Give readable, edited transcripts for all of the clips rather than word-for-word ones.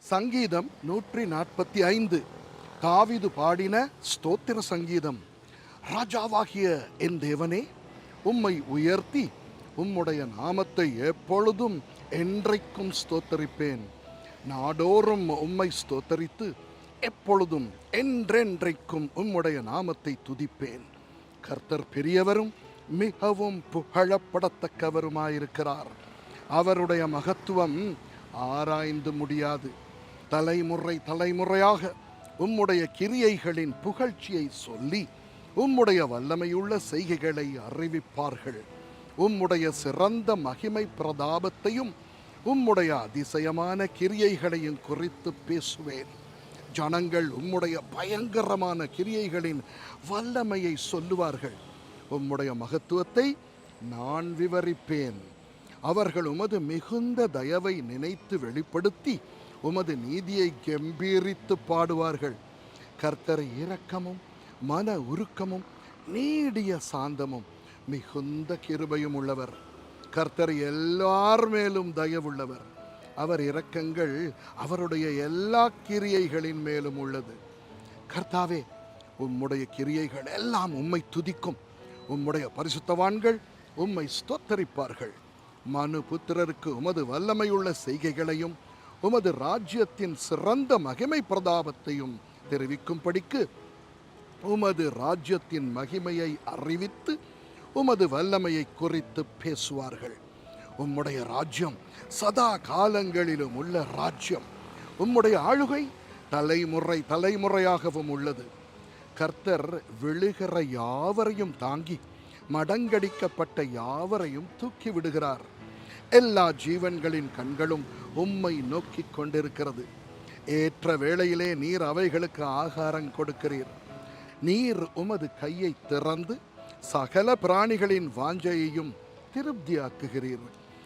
சங்கீதம் 145 தாவீது பாடின ஸ்தோத்திர சங்கீதம். ராஜாவாகிய என் தேவனே, உம்மை உயர்த்தி உம்முடைய நாமத்தை எப்பொழுதும் என்றைக்கும் ஸ்தோத்தரிப்பேன். நாடோறும் உம்மை ஸ்தோத்தரித்து எப்பொழுதும் என்றென்றைக்கும் உம்முடைய நாமத்தை துதிப்பேன். கர்த்தர் பெரியவரும் மிகவும் புகழப்படத்தக்கவருமாயிருக்கிறார். அவருடைய மகத்துவம் ஆராய்ந்து முடியாது. தலைமுறை தலைமுறையாக உம்முடைய கிரியைகளின் புகழ்ச்சியை சொல்லி உம்முடைய வல்லமையுள்ள செய்கைகளை அறிவிப்பார்கள். உம்முடைய சிறந்த மகிமை பிரதாபத்தையும் உம்முடைய அதிசயமான கிரியைகளையும் குறித்து பேசுவேன். ஜனங்கள் உம்முடைய பயங்கரமான கிரியைகளின் வல்லமையை சொல்லுவார்கள். உம்முடைய மகத்துவத்தை நான் விவரிப்பேன். அவர்கள் உமது மிகுந்த தயவை நினைத்து வெளிப்படுத்தி உமது நீதியை கம்பீரித்து பாடுவார்கள். கர்த்தர் இரக்கமும் மன உருக்கமும் நீடிய சாந்தமும் மிகுந்த கிருபையும் உள்ளவர். கர்த்தர் எல்லார் மேலும் தயவுள்ளவர். அவர் இரக்கங்கள் அவருடைய எல்லா கிரியைகளின் மேலும் உள்ளது. கர்த்தாவே, உம்முடைய கிரியைகள் எல்லாம் உம்மை துதிக்கும். உம்முடைய பரிசுத்தவான்கள் உம்மை ஸ்தோத்தரிப்பார்கள். மனு புத்திரருக்கு உமது வல்லமையுள்ள செய்கைகளையும் உமது ராஜ்யத்தின் சிறந்த மகிமை பிரதாபத்தையும் தெரிவிக்கும்படிக்கு உமது ராஜ்யத்தின் மகிமையை அறிவித்து உமது வல்லமையை குறித்து பேசுவார்கள். உம்முடைய ராஜ்யம் சதா காலங்களிலும் உள்ள ராஜ்யம். உம்முடைய ஆளுகை தலைமுறை தலைமுறையாகவும் உள்ளது. கர்த்தர் விழுகிற யாவரையும் தாங்கி மடங்கடிக்கப்பட்ட யாவரையும் தூக்கி விடுகிறார். எல்லா ஜீவன்களின் கண்களும் உம்மை நோக்கி கொண்டிருக்கிறது. ஏற்ற வேளையிலே நீர் அவைகளுக்கு ஆகாரம் கொடுக்கிறீர். நீர் உமது கையை திறந்து சகல பிராணிகளின் வாஞ்சையையும் திருப்தியாக்குகிறீர்.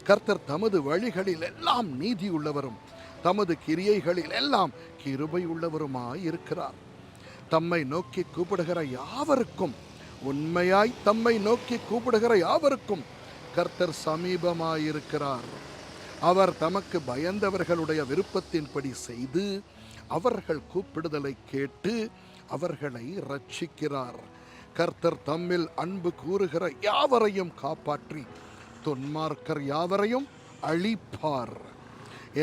கர்த்தர் தமது வழிகளில் எல்லாம் நீதி உள்ளவரும் தமது கிரியைகளில் எல்லாம் கிருபை உள்ளவருமாயிருக்கிறார். தம்மை நோக்கி கூப்பிடுகிற யாவருக்கும், உண்மையாய் தம்மை நோக்கி கூப்பிடுகிற யாவருக்கும் கர்த்தர் சமீபமாயிருக்கிறார். அவர் தமக்கு பயந்தவர்களுடைய விருப்பத்தின்படி செய்து அவர்கள் கூப்பிடுதலை கேட்டு அவர்களை இரட்சிக்கிறார். கர்த்தர் தம்மில் அன்பு கூறுகிற யாவரையும் காப்பாற்றி துன்மார்க்கர் யாவரையும் அழிப்பார்.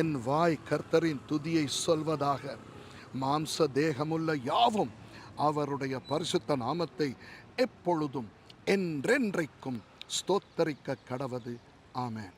என் வாய் கர்த்தரின் துதியை சொல்வதாக. மாம்ச தேகமுள்ள யாவும் அவருடைய பரிசுத்த நாமத்தை எப்பொழுதும் என்றென்றைக்கும் ஸ்தோத்தரிக்க கடவது. ஆமென்.